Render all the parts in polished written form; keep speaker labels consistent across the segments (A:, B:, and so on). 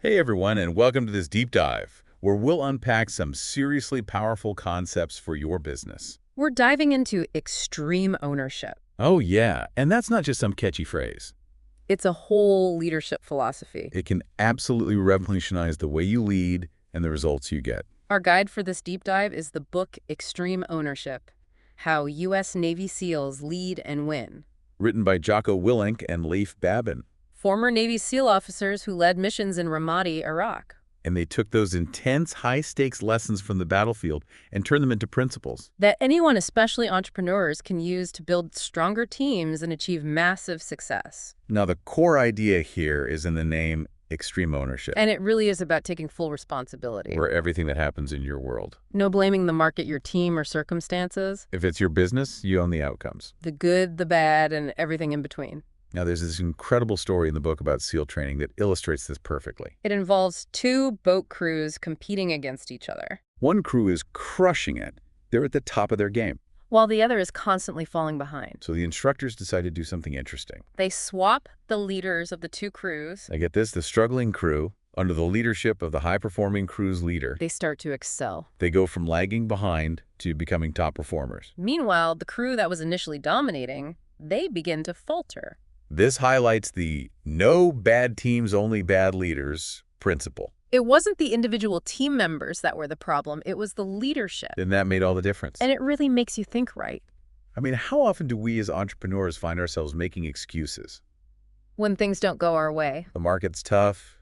A: Hey everyone, and welcome to this deep dive, where we'll unpack some seriously powerful concepts for your business.
B: We're diving into extreme ownership.
A: Oh yeah, and that's not just some catchy phrase.
B: It's a whole leadership philosophy.
A: It can absolutely revolutionize the way you lead and the results you get.
B: Our guide for this deep dive is the book Extreme Ownership: How U.S. Navy SEALs Lead and Win.
A: Written by Jocko Willink and Leif Babin.
B: Former Navy SEAL officers who led missions in Ramadi, Iraq.
A: And they took those intense, high-stakes lessons from the battlefield and turned them into principles.
B: That anyone, especially entrepreneurs, can use to build stronger teams and achieve massive success.
A: Now, the core idea here is in the name extreme ownership.
B: And it really is about taking full responsibility.
A: For everything that happens in your world.
B: No blaming the market, your team, or circumstances.
A: If it's your business, you own the outcomes.
B: The good, the bad, and everything in between.
A: Now, there's this incredible story in the book about SEAL training that illustrates this perfectly.
B: It involves two boat crews competing against each other,
A: One crew is crushing it. They're at the top of their game.
B: while the other is constantly falling behind.
A: So the instructors decide to do something interesting.
B: They swap the leaders of the two crews.
A: I get this, the struggling crew, under the leadership of the high-performing crew's leader,
B: They start to excel.
A: they go from lagging behind to becoming top performers.
B: Meanwhile, the crew that was initially dominating, they begin to falter.
A: This highlights the no bad teams, only bad leaders principle.
B: It wasn't the individual team members that were the problem, it was the leadership.
A: And that made all the difference.
B: And it really makes you think, right?
A: I mean, how often do we as entrepreneurs find ourselves making excuses?
B: When things don't go our way.
A: The market's tough,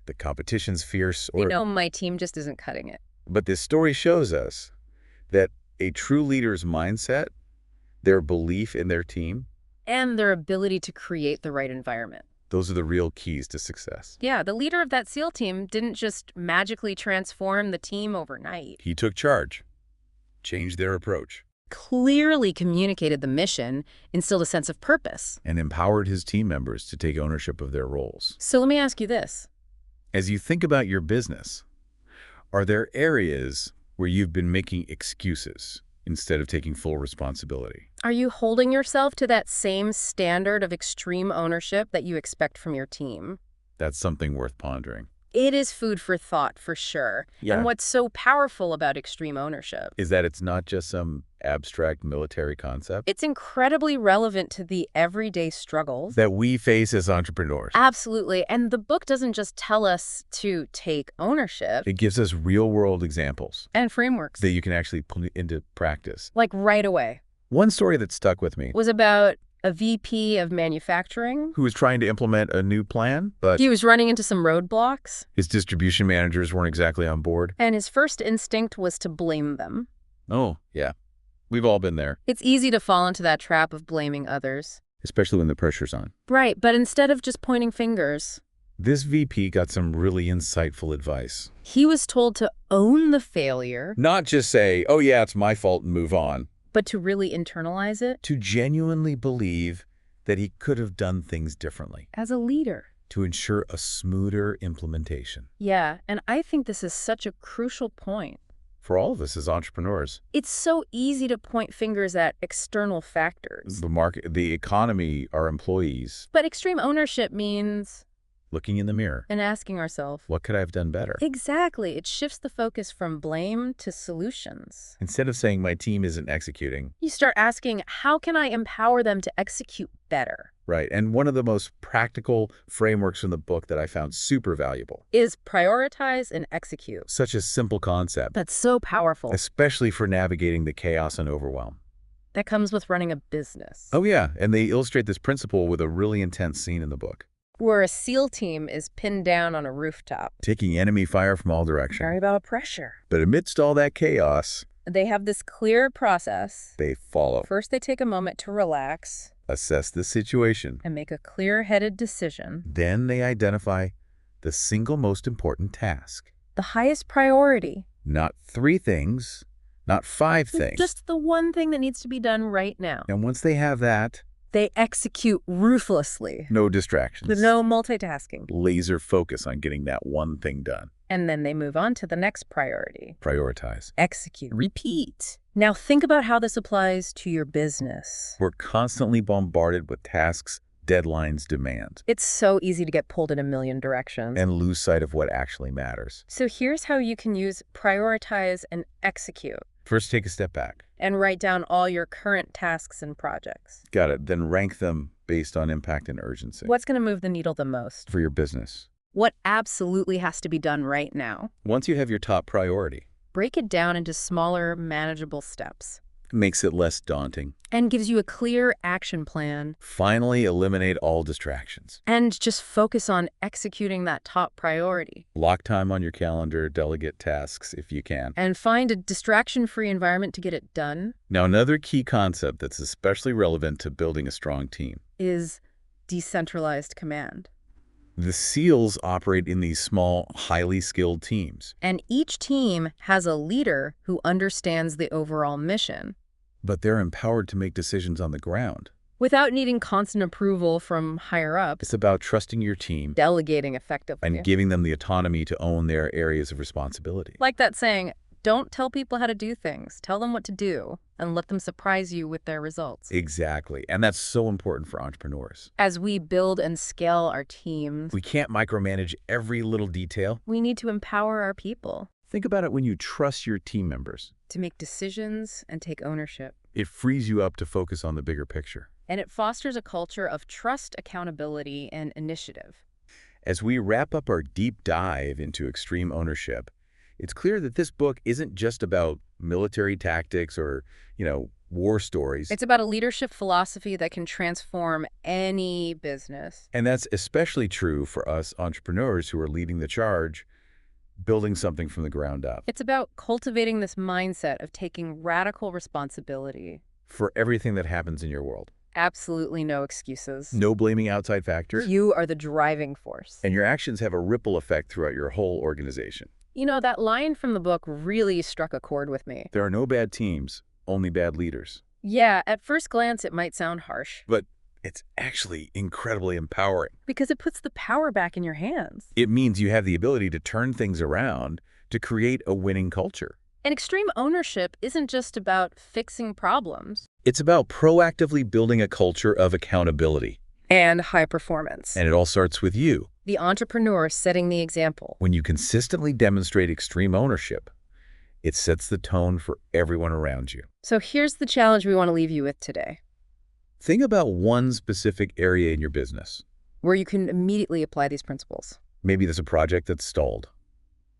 A: the competition's fierce, or...
B: My team just isn't cutting it.
A: But this story shows us that a true leader's mindset, their belief in their team,
B: And their ability to create the right environment.
A: those are the real keys to success.
B: Yeah, the leader of that SEAL team didn't just magically transform the team overnight.
A: He took charge, changed their approach,
B: Clearly communicated the mission, instilled a sense of purpose.
A: and empowered his team members to take ownership of their roles.
B: So let me ask you this.
A: As you think about your business, are there areas where you've been making excuses instead of taking full responsibility?
B: Are you holding yourself to that same standard of extreme ownership that you expect from your team?
A: That's something worth pondering.
B: It is food for thought, for sure.
A: Yeah.
B: And what's so powerful about extreme ownership?
A: Is that it's not just some abstract military concept
B: It's incredibly relevant to the everyday struggles.
A: that we face as entrepreneurs.
B: Absolutely. And the book doesn't just tell us to take ownership
A: It gives us real-world examples
B: and frameworks.
A: that you can actually put into practice.
B: Like right away.
A: One story that stuck with me,
B: Was about a VP of manufacturing.
A: who was trying to implement a new plan, but
B: He was running into some roadblocks,
A: his distribution managers weren't exactly on board.
B: and his first instinct was to blame them.
A: Oh, yeah. We've all been there,
B: It's easy to fall into that trap of blaming others.
A: especially when the pressure's on.
B: Right, but instead of just pointing fingers,
A: This VP got some really insightful advice.
B: he was told to own the failure,
A: Not just say, oh yeah, it's my fault and move on.
B: but to really internalize it
A: To genuinely believe that he could have done things differently
B: as a leader.
A: to ensure a smoother implementation.
B: Yeah, and I think this is such a crucial point.
A: For all of us as entrepreneurs,
B: It's so easy to point fingers at external factors.
A: the market, the economy, our employees,
B: But extreme ownership means
A: looking in the mirror,
B: and asking ourselves,
A: what could I have done better?
B: exactly, it shifts the focus from blame to solutions.
A: Instead of saying my team isn't executing,
B: You start asking, how can I empower them to execute better?
A: right? And one of the most practical frameworks from the book that I found super valuable,
B: Is prioritize and execute.
A: such a simple concept,
B: That's so powerful.
A: especially for navigating the chaos and overwhelm.
B: That comes with running a business.
A: Oh yeah, and they illustrate this principle with a really intense scene in the book.
B: Where a SEAL team is pinned down on a rooftop.
A: Taking enemy fire from all directions.
B: Sorry about pressure.
A: But amidst all that chaos,
B: They have this clear process.
A: they follow,
B: First, they take a moment to relax
A: assess the situation.
B: and make a clear-headed decision.
A: Then they identify the single most important task.
B: The highest priority.
A: Not 3 things, not 5 things.
B: Just the one thing that needs to be done right now.
A: And once they have that,
B: They execute ruthlessly.
A: no distractions.
B: With no multitasking.
A: Laser focus on getting that one thing done.
B: And then they move on to the next priority.
A: Prioritize.
B: Execute. Repeat. Now think about how this applies to your business.
A: We're constantly bombarded with tasks deadlines demand,
B: It's so easy to get pulled in a million directions.
A: and lose sight of what actually matters.
B: So here's how you can use prioritize and execute,
A: First, take a step back.
B: and write down all your current tasks and projects.
A: Got it. Then rank them based on impact and urgency.
B: What's going to move the needle the most?
A: For your business.
B: What absolutely has to be done right now?
A: Once you have your top priority,
B: Break it down into smaller, manageable steps.
A: it makes it less daunting.
B: And gives you a clear action plan.
A: Finally, eliminate all distractions.
B: And just focus on executing that top priority.
A: Lock time on your calendar, delegate tasks if you can.
B: And find a distraction-free environment to get it done.
A: Now, another key concept that's especially relevant to building a strong team
B: Is decentralized command.
A: The SEALs operate in these small, highly skilled teams.
B: And each team has a leader who understands the overall mission.
A: But they're empowered to make decisions on the ground.
B: Without needing constant approval from higher ups.
A: It's about trusting your team
B: Delegating effectively.
A: and giving them the autonomy to own their areas of responsibility.
B: Like that saying, don't tell people how to do things. Tell them what to do and let them surprise you with their results.
A: Exactly. And that's so important for entrepreneurs.
B: As we build and scale our teams,
A: We can't micromanage every little detail.
B: we need to empower our people
A: Think about it when you trust your team members.
B: to make decisions and take ownership.
A: It frees you up to focus on the bigger picture.
B: And it fosters a culture of trust, accountability, and initiative.
A: As we wrap up our deep dive into extreme ownership, it's clear that this book isn't just about military tactics or, war stories.
B: It's about a leadership philosophy that can transform any business.
A: And that's especially true for us entrepreneurs who are leading the charge, building something from the ground up.
B: It's about cultivating this mindset of taking radical responsibility.
A: For everything that happens in your world.
B: Absolutely no excuses.
A: No blaming outside factors.
B: You are the driving force.
A: And your actions have a ripple effect throughout your whole organization.
B: That line from the book really struck a chord with me.
A: There are no bad teams, only bad leaders.
B: Yeah, at first glance, it might sound harsh.
A: But it's actually incredibly empowering.
B: Because it puts the power back in your hands.
A: It means you have the ability to turn things around to create a winning culture.
B: And extreme ownership isn't just about fixing problems.
A: It's about proactively building a culture of accountability.
B: And high performance.
A: And it all starts with you.
B: The entrepreneur setting the example.
A: When you consistently demonstrate extreme ownership, it sets the tone for everyone around you.
B: So here's the challenge we want to leave you with today,
A: Think about one specific area in your business.
B: where you can immediately apply these principles.
A: Maybe there's a project that's stalled,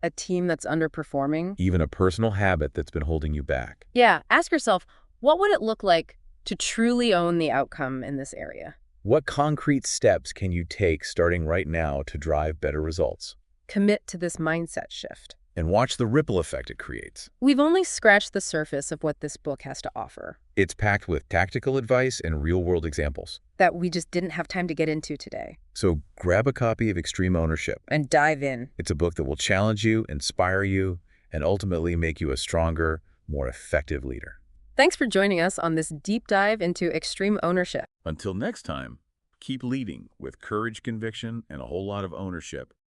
B: A team that's underperforming.
A: even a personal habit that's been holding you back.
B: Yeah, ask yourself, what would it look like to truly own the outcome in this area?
A: What concrete steps can you take starting right now to drive better results?
B: Commit to this mindset shift.
A: And watch the ripple effect it creates.
B: We've only scratched the surface of what this book has to offer
A: It's packed with tactical advice and real-world examples.
B: that we just didn't have time to get into today.
A: So grab a copy of Extreme Ownership.
B: And dive in.
A: It's a book that will challenge you, inspire you, and ultimately make you a stronger, more effective leader.
B: Thanks for joining us on this deep dive into extreme ownership.
A: Until next time, keep leading with courage, conviction, and a whole lot of ownership.